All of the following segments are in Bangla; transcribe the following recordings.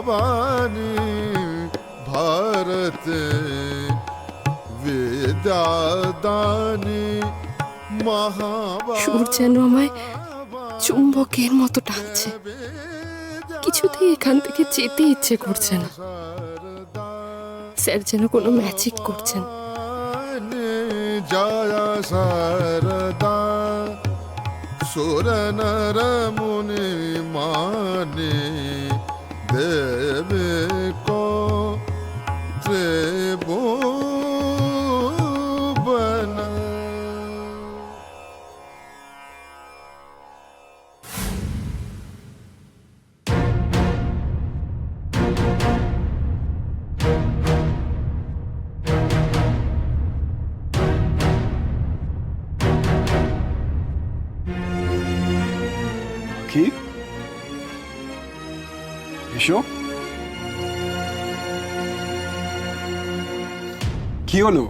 भवानी भारते विद्यादानी সুর যেন আমায় চুম্বকের মতো টানছে, কিছুতেই এখান থেকে যেতে ইচ্ছে করছে না। স্যার যেন কোনো ম্যাজিক করছেন। জয় শারদা সুর নর মুনি মানে দেবে কো ত্রিভুবন। কি এসো, কি হলো?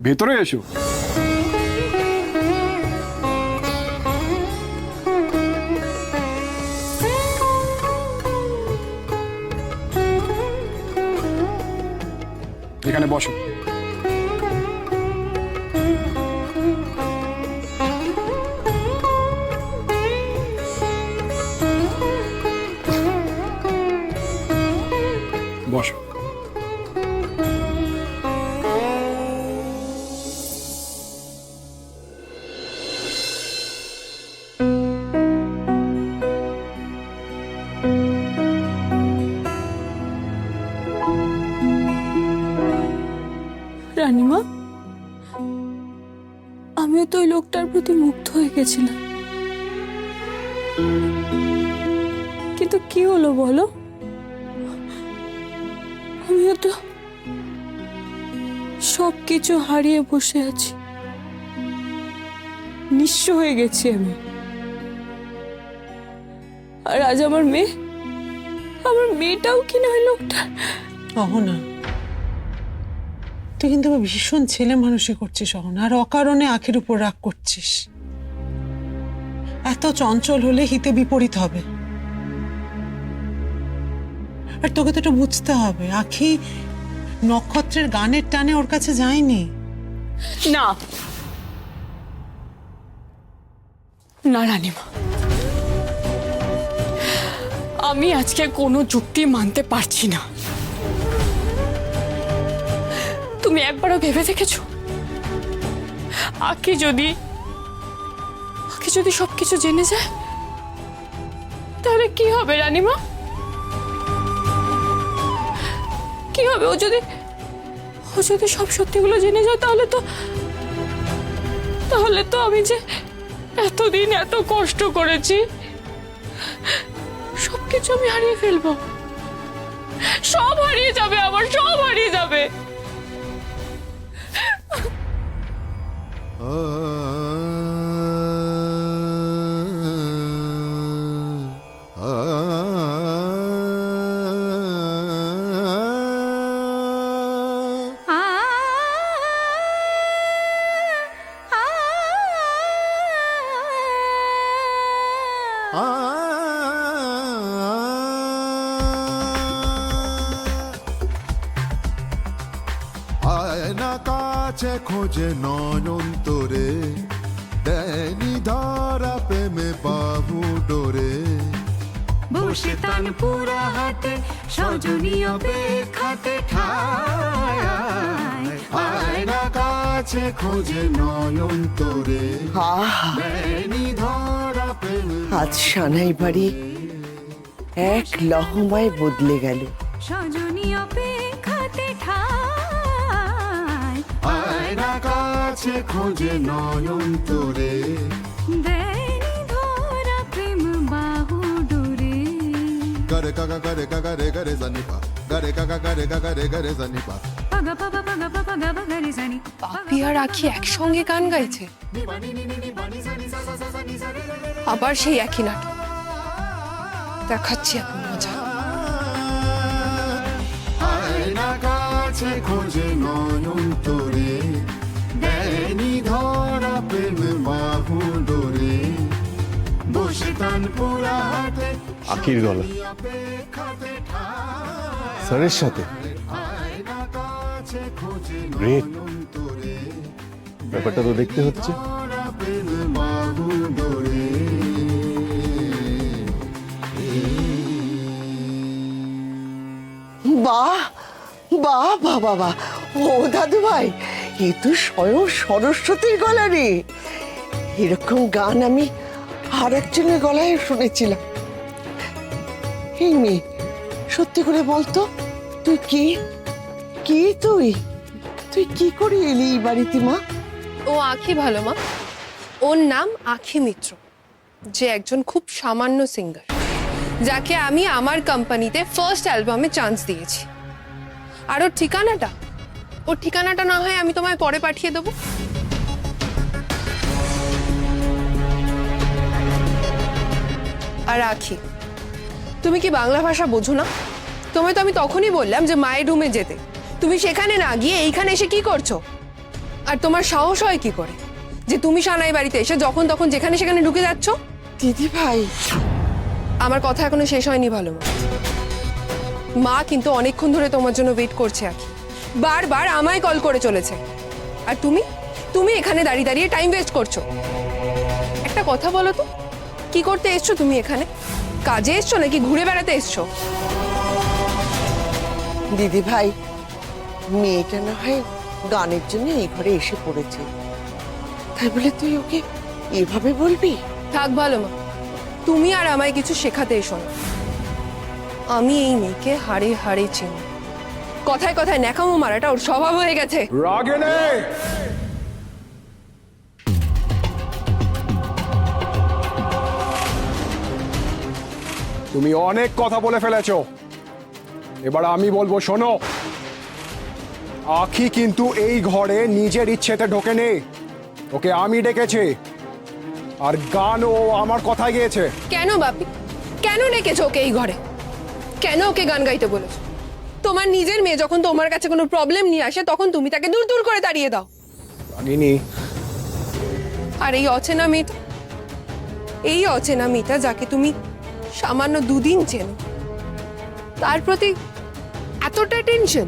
ভেতরে এসো। এখানে বসো। বসো। রানীমা, আমিও তো ওই লোকটার প্রতি মুগ্ধ হয়ে গেছিলাম, কিন্তু কি হলো বলো? আমিও তো সবকিছু হারিয়ে বসে আছি, নিঃস্ব হয়ে গেছি আমি। আর আজ আমার মেয়েটাও কিনা ওই লোকটা। অহনা, তুই কিন্তু ভীষণ ছেলে মানুষই করছিস অহনা, আর অকারণে আখের উপর রাগ করছিস। এত চঞ্চল হলে হিতে বিপরীত হবে। আর তোকে তো এটা বুঝতে হবে, আখি নক্ষত্রের গানের টানে ওর কাছে যায়নি। না না রানীমা, আমি আজকে কোনো যুক্তি মানতে পারছি না। তুমি একবারও ভেবে দেখেছো আখি যদি সবকিছু জেনে যায় তাহলে কি হবে রানীমা? কি হবে ও যদি সব সত্যিগুলো জেনে যায়? তাহলে তো আমি যে এতদিন এত কষ্ট করেছি সবকিছু আমি হারিয়ে ফেলবো, সব হারিয়ে যাবে, আমার সব হারিয়ে যাবে। আয়না কাছে খোঁজে নয়ন তোরে, দেয়নি ধরা প্রেমে বাহু ডোরে। বসে তানপুরা হাতে সজনী অপেক্ষাতে ঠায়। আয়না কাছে খোঁজে নয়ন তোরে, দেয়নি ধরা প্রেমে। আজ সানাই বাড়ি এক লহমায় বদলে গেল। সজনী অপেক্ষাতে ঠায়। আয়না কাছে খোঁজে নয়ন তোরে, দেয়নি ধরা প্রেম বাহু ডোরে। গরে কাকা গরে কাকা রে গরে জানিপা, গরে কাকা গরে কাকা রে গরে জানিপা। পাগা পাগা পাগা পাগা গাবা গারে জানি। পাপি আর আখি একসঙ্গে গান গাইছে, আবার সেই একই নাটক দেখাচ্ছি এখন মজা। আয়না কাছে খোঁজে নয়ন তোরে, দেয়নি ধরা প্রেম বাহু ডোরে। বসে তানপুরা হাতে আখির গলা। অপেক্ষাতে ঠায়। স্যারের সাথে গ্রেট, ব্যাপারটা তো দেখতে হচ্ছে। বাহ বাহ বাহ বাহ বাহ, ও দাদু ভাই, এ তো স্বয়ং সরস্বতীর গলা রে। এরকম গান আমি আর একজনের গলায় শুনেছিলাম। এই মেয়ে, সত্যি করে বলতো, তুই কি কি তুই তুই কি করে এলি এই বাড়িতে মা? ও আখি ভালো মা, ওর নাম আখি মিত্র, যে একজন খুব সামান্য সিঙ্গার, যাকে আমি আমার কোম্পানিতে ফার্স্ট অ্যালবামে চান্স দিয়েছি। আর ওর ঠিকানাটা না হয় আমি তোমায় পরে পাঠিয়ে দেবো। আর আখি, তুমি কি বাংলা ভাষা বোঝো না? তোমায় তো আমি তখনই বললাম যে মায়ের রুমে যেতে, তুমি সেখানে না গিয়ে এইখানে এসে কি করছো? আর তোমার সাহস হয় কি করে যে তুমি সানাই বাড়িতে এসে যখন তখন যেখানে সেখানে ঢুকে যাচ্ছ? দিদি ভাই, আমার কথা এখনো শেষ হয়নি ভালো মা। মা কিন্তু অনেকক্ষণ ধরে তোমার জন্য ওয়েট করছে আখি, বারবার আমায় কল করে চলেছে। আর তুমি এখানে দাঁড়িয়ে দাঁড়িয়ে টাইম ওয়েস্ট করছো। একটা কথা বলো তো, কি করতে এসছো তুমি এখানে? কাজে এসছো নাকি ঘুরে বেড়াতে এসছো? দিদি ভাই, মেয়েটা না হয় গানের জন্য এই ঘরে এসে পড়েছে, তাই বলে তুই ওকে এভাবে বলবি? থাক ভালো মা, তুমি আর আমায় কিছু শেখাতে এসো না। আমি এই মেয়েকে হাড়ে হাড়ে চিনি। কথায় কথায় ন্যাকামো মারাটা ওর স্বভাব হয়ে গেছে। রাগিনী, তুমি অনেক কথা বলে ফেলেছো, এবার আমি বলবো শোনো। আখি কিন্তু এই ঘরে নিজের ইচ্ছেতে ঢোকে নেই, ওকে আমি ডেকেছি, আর গান ও আমার কথায় গিয়েছে। কেন বাপি, কেন ডেকেছো ওকে এই ঘরে? কেন ওকে গান গাইতে বলেছো? তোমার নিজের মেয়ে যখন তোমার কাছে কোনো প্রবলেম নিয়ে আসে তখন তুমি তাকে দূর দূর করে তাড়িয়ে দাও। রাগিনী, আর এই অচেনা মেয়েটা যাকে তুমি সামান্য দুদিন চেনো, তার প্রতি এতটা টেনশন,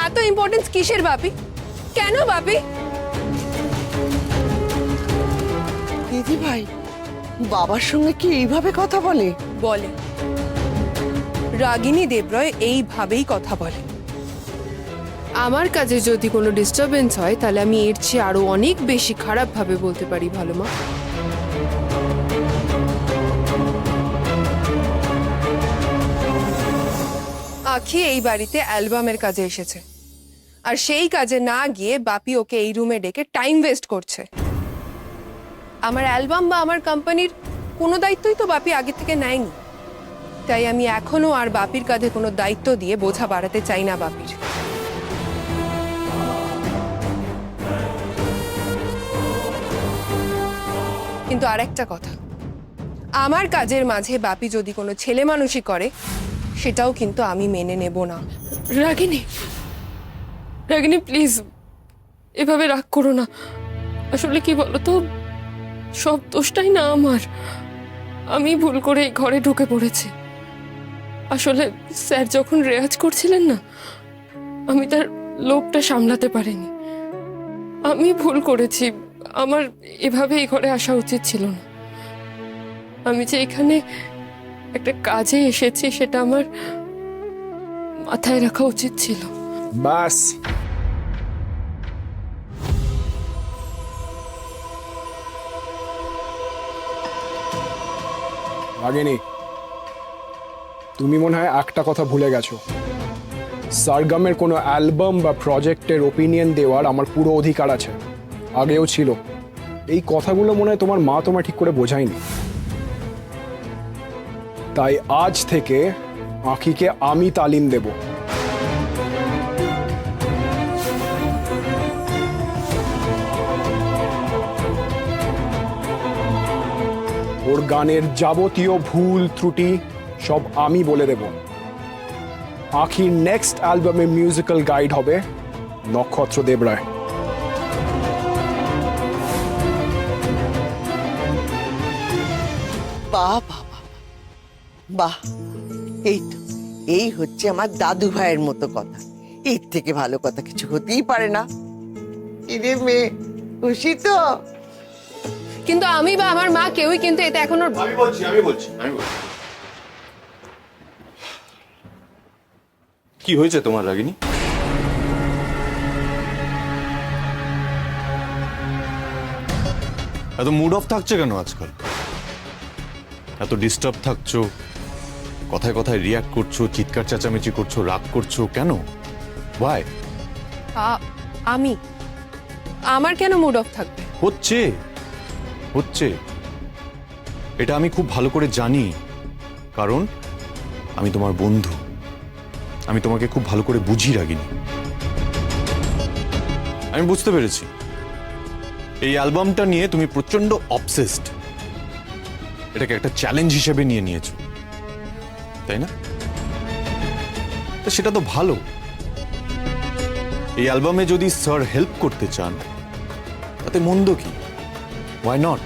এত ইম্পর্টেন্স কিসের বাপি? কেন বাপি? দিদি ভাই, বাবার সঙ্গে কি এইভাবে কথা বলে? বলে, রাগিনী দেবরয় এইভাবেই কথা বলে। আমার কাজে যদি কোনো ডিস্টারবেন্স হয় তাহলে আমি এর চেয়ে আরো অনেক বেশি খারাপ ভাবে বলতে পারি ভালো মা। আখি এই বাড়িতে অ্যালবামের কাজে এসেছে, আর সেই কাজে না গিয়ে বাপি ওকে এই রুমে ডেকে টাইম ওয়েস্ট করছে। আমার অ্যালবাম বা আমার কোম্পানির কোনো দায়িত্বই তো বাপি আগে থেকে নেয়নি, তাই আমি এখনো আর বাপির কাঁধে কোনো দায়িত্ব দিয়ে বোঝা বাড়াতে চাই না বাপির। কিন্তু আরেকটা কথা, আমার কাজের মাঝে বাপি যদি কোনো ছেলে মানুষই করে সেটাও কিন্তু আমি মেনে নেব না। রাগিনী, প্লিজ এভাবে রাগ করো না। আসলে কি বলতো, সব দোষটাই না আমার, আমি ভুল করে এই ঘরে ঢুকে পড়েছি। আসলে স্যার যখন রেয়াজ করছিলেন না, আমি তার লোভটা সামলাতে পারিনি। আমি ভুল করেছি, আমার এভাবে এই ঘরে আসা উচিত ছিল না। আমি যে এখানে একটা কাজে এসেছি সেটা আমার মাথায় রাখা উচিত ছিল। বাস, রাগিনী, তুমি মনে হয় একটা কথা ভুলে গেছো। সারগামের কোনো অ্যালবাম বা প্রজেক্টের ওপিনিয়ন দেওয়ার আমার পুরো অধিকার আছে, আগেও ছিল। এই কথাগুলো মনে হয় তোমার মা তোমায় ঠিক করে বোঝায়নি। তাই আজ থেকে আখিকে আমি তালিম দেব। ওর গানের যাবতীয় ভুল ত্রুটি সব আমি বলে দেব। আখির নেক্সট অ্যালবামে মিউজিক্যাল গাইড হবে নক্ষত্র দেবরায়। বাহ বাহ বাহ, বাহ, এই তো এই হচ্ছে আমার দাদু ভাইয়ের মতো কথা। এর থেকে ভালো কথা কিছু হতেই পারে না। ইরে মেয়ে, খুশি তো? কিন্তু আমি বা আমার মা কেউই কিন্তু এতে এখনো আমি বলছি কি হয়েছে তোমার রাগিনী? এত মুড অফ থাকছে কেন আজকাল? এত ডিস্টার্ব থাকছো, কথায় কথায় রিয়াক্ট করছো, চিৎকার চেঁচামেচি করছো, রাগ করছো কেন? ভাই আমি আমার কেন মুড অফ থাকবে? হচ্ছে এটা আমি খুব ভালো করে জানি, কারণ আমি তোমার বন্ধু। আমি তোমাকে খুব ভালো করে বুঝি রাগিনী। আমি বুঝতে পেরেছি এই অ্যালবামটা নিয়ে তুমি প্রচন্ড অবসেসড। এটাকে একটা চ্যালেঞ্জ হিসেবে নিয়ে নিয়েছো, তাই না? তো সেটা তো ভালো। এই অ্যালবামে যদি স্যার হেল্প করতে চান তাতে মন্দ কি? Why not?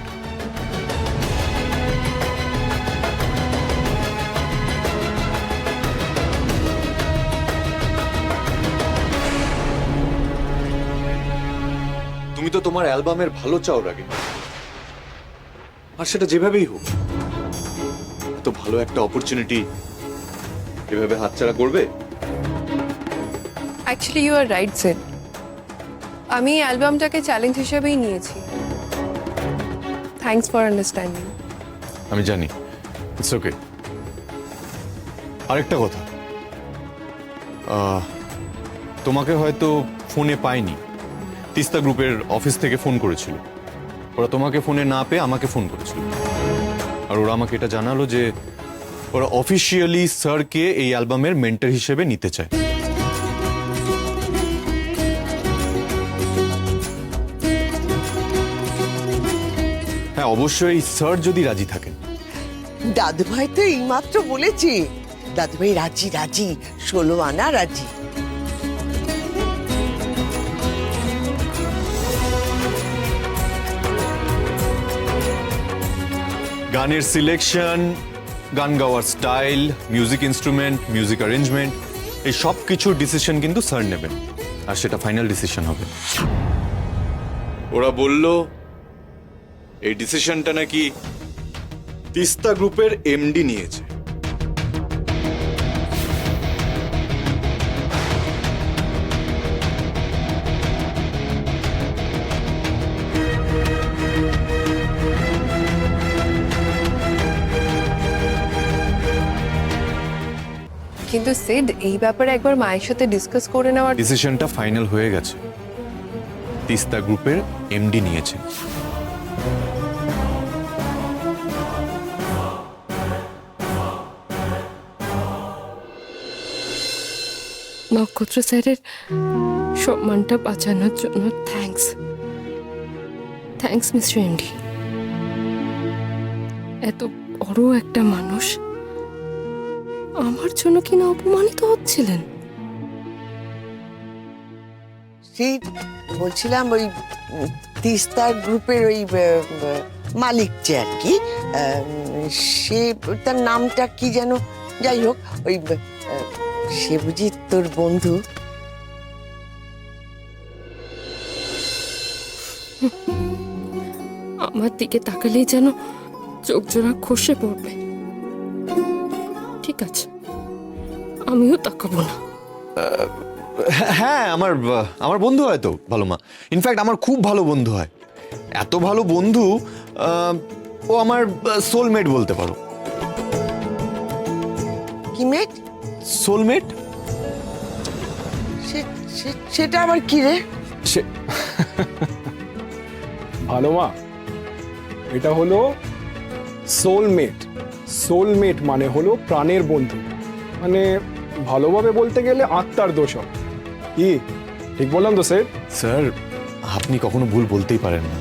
তুমি তো তোমার অ্যালবামের ভালো চাও রাগে, আর সেটা যেভাবেই হোক। এত ভালো একটা অপরচুনিটি এভাবে হাতছাড়া করবে? Actually you are right said. আমি অ্যালবামটাকে চ্যালেঞ্জ হিসেবেই নিয়েছি। Thanks for understanding. আমি জানি, ইটস ওকে। আরেকটা কথা, তোমাকে হয়তো ফোনে পাইনি। তিস্তা গ্রুপের অফিস থেকে ফোন করেছিল। ওরা তোমাকে ফোনে না পেয়ে আমাকে ফোন করেছিল, আর ওরা আমাকে এটা জানালো যে ওরা অফিসিয়ালি স্যারকে এই অ্যালবামের মেন্টর হিসেবে নিতে চায়। হ্যাঁ, অবশ্যই স্যার যদি রাজি থাকেন। দাদু ভাই তো এইমাত্র বলেছে, দাদু ভাই রাজি রাজি, 16 আনা রাজি। গানের সিলেকশন, গান গাওয়ার style, music instrument, music arrangement, এই সব কিছুর ডিসিশন কিন্তু স্যার নেবেন, আর সেটা ফাইনাল ডিসিশন হবে। ওরা বলল এই ডিসিশনটা নাকি তিস্তা গ্রুপের এমডি নিয়েছে। কিন্তু সিড, এই ব্যাপারে একবার মায়ের সাথে ডিসকাস করে নেওয়ার। ডিসিশনটা ফাইনাল হয়ে গেছে, তিস্তা গ্রুপের এমডি নিয়েছে। নক্ষত্র স্যারের সম্মানটা বাঁচানোর জন্য থ্যাঙ্কস। Thanks mister MD. এত বড় একটা মানুষ আমার জন্য কিনা অপমানিত হচ্ছিলেন। সেই বলছিলাম, ওই তিস্তা গ্রুপের ওই মালিক যে আর কি, সে, তার নামটা কি যেন, যাই হোক, ওই সে বুঝি তোর বন্ধু? আমার দিকে তাকালেই যেন চোখ জোড়া খসে পড়বে। ঠিক আছে, আমিও তাকাবো না। হ্যাঁ, আমার বন্ধু হয় তো ভালো মা। ইনফ্যাক্ট আমার খুব ভালো বন্ধু হয়। এত ভালো বন্ধু, ও আমার সোলমেট বলতে পারো। কি মেট? সোলমেট? সেটা আবার কি রে? ভালো মা, এটা হলো সোলমেট। সোলমেট মানে হলো প্রাণের বন্ধু, মানে ভালোভাবে বলতে গেলে আত্মার দোষক। কি ঠিক বললাম তো স্যার? স্যার, আপনি কখনো ভুল বলতেই পারেন না।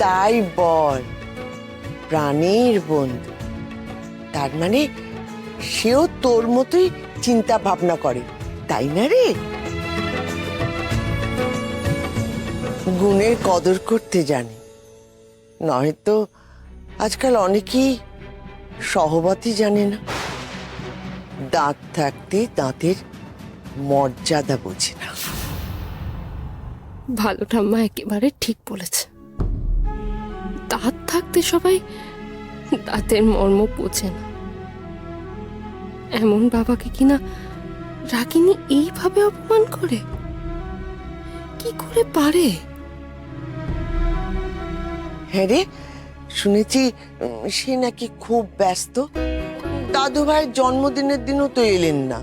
তাই বল, প্রাণের বন্ধু। তার মানে সেও তোর মতোই চিন্তা ভাবনা করে, তাই না রে? গুণের কদর করতে জানে। নয়তো আজকাল অনেকেই সহবতই জানে না, দাঁত থাকতে দাঁতের মর্যাদা বোঝে না। ভালো ঠাম্মা একেবারে ঠিক বলেছে, দাঁত থাকতে সবাই দাঁতের মর্ম বোঝে না। এমন বাবাকে কিনা রাগিনী এইভাবে অপমান করে, কি করে পারে? হ্যাঁ রে, শুনেছি সে নাকি খুব ব্যস্ত। দাদু ভাইয়ের জন্মদিনের দিনও তো এলেন না।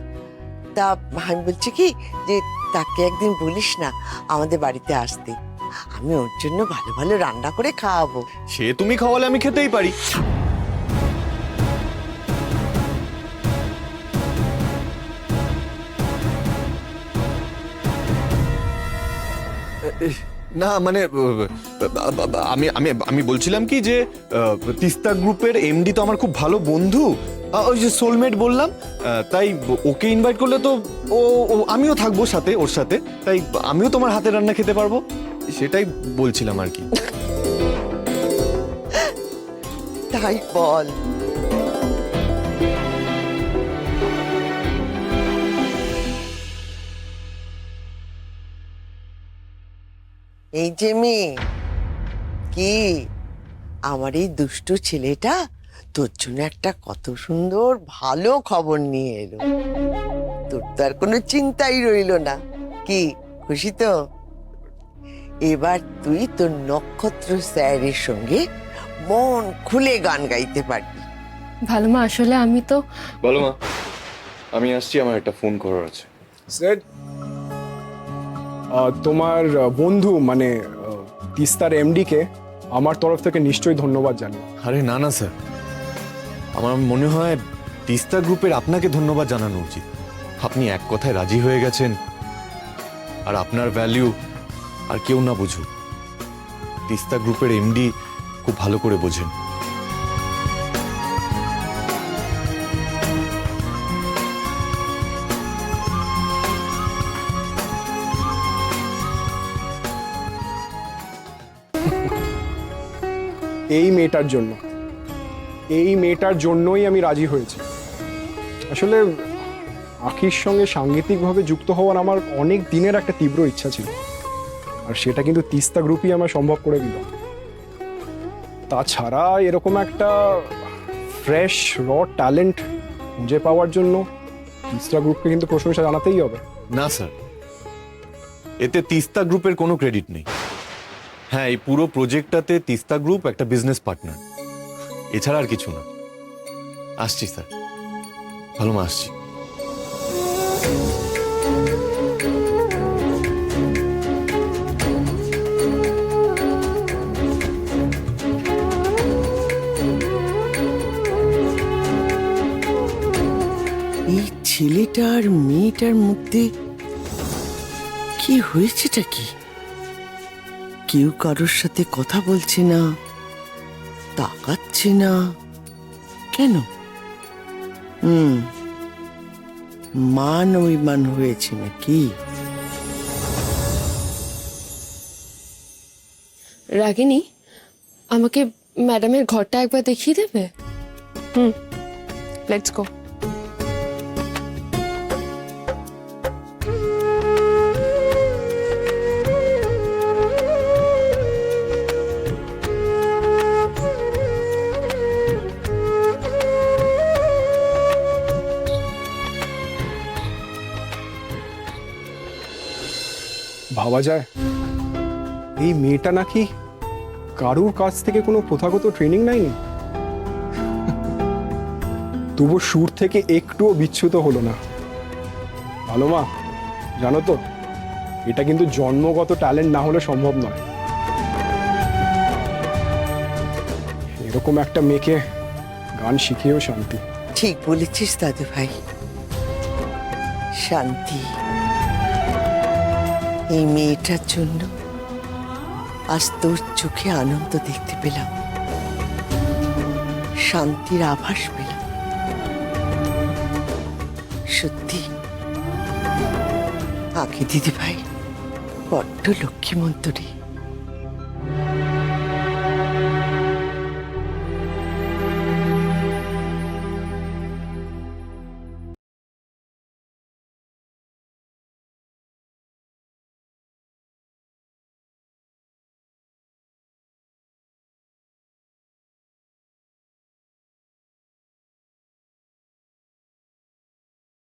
তা আমি বলছি কি যে তাকে একদিন বলিস না আমাদের বাড়িতে আসতে, আমি ওর জন্য ভালো ভালো রান্না করে খাওয়াবো। সে তুমি খাওয়ালে আমি খেতেই পারি। না মানে আমি আমি আমি বলছিলাম কি যে তিস্তা গ্রুপের এমডি তো আমার খুব ভালো বন্ধু, ওই যে সোলমেট বললাম, তাই ওকে ইনভাইট করলে তো আমিও থাকবো সাথে, ওর সাথে, তাই আমিও তোমার হাতে রান্না খেতে পারবো, সেটাই বলছিলাম আর কি। তাই বল। এই যে মেয়ে, কি আমার এই দুষ্টু ছেলেটা তোর জন্য একটা কত সুন্দর ভালো খবর নিয়ে এলো। তোর তো আর কোনো চিন্তাই রইলো না। কি খুশি তো? এবার তুই তোর নক্ষত্র স্যারের সঙ্গে মন খুলে গান গাইতে পারবি। ভালো মা, আসলে আমি তো বলো মা, আমি আসছি, আমার একটা ফোন করার আছে। স্যার, তোমার বন্ধু মানে তিস্তার এমডিকে আমার তরফ থেকে নিশ্চয়ই ধন্যবাদ জানিও। আরে না না স্যার, আমার মনে হয় তিস্তা গ্রুপের আপনাকে ধন্যবাদ জানানো উচিত। আপনি এক কথায় রাজি হয়ে গেছেন, আর আপনার ভ্যালু আর কেউ না বুঝুক, তিস্তা গ্রুপের এমডি খুব ভালো করে বোঝেন। এই মেয়েটার জন্য, এই মেয়েটার জন্যই আমি রাজি হয়েছি। আসলে আখির সঙ্গে সাংগীতিকভাবে যুক্ত হওয়ার আমার অনেক দিনের একটা তীব্র ইচ্ছা ছিল, আর সেটা কিন্তু তিস্তা গ্রুপই আমার সম্ভব করে দিল। তাছাড়া এরকম একটা ফ্রেশ র ট্যালেন্ট খুঁজে পাওয়ার জন্য তিস্তা গ্রুপকে কিন্তু প্রশংসা জানাতেই হবে। না স্যার, এতে তিস্তা গ্রুপের কোনো ক্রেডিট নেই। হ্যাঁ, এই পুরো প্রজেক্টটাতে তিস্তা গ্রুপ একটা বিজনেস পার্টনার, এছাড়া আর কিছু না। আসছি স্যার, ভালো মা, আসছি। এই ছেলেটার মেয়েটার মধ্যে কি হয়েছেটা কি? কেউ কারোর সাথে কথা বলছে না, তাকাচ্ছে না কেন? মান অভিমান হয়েছে নাকি? রাগিনী, আমাকে ম্যাডামের ঘরটা একবার দেখিয়ে দেবে? Let's go. ভাবা যায় এই মেয়েটা নাকি কারুর কাছ থেকে কোনো প্রথাগত ট্রেনিং নেয়নি, তবু সুর থেকে একটুও বিচ্যুত হলো না। ভালো মা, জানো তো এটা কিন্তু জন্মগত ট্যালেন্ট না হলে সম্ভব নয়। এরকম একটা মেয়েকে গান শিখিয়েও শান্তি। ঠিক বলেছিস দাদু ভাই, শান্তি। এই মেয়েটার জন্য আজ তোর চোখে আনন্দ দেখতে পেলাম, শান্তির আভাস পেলাম। সত্যি আঁকি দিদি ভাই বড্ড লক্ষ্মীমন্ত রে।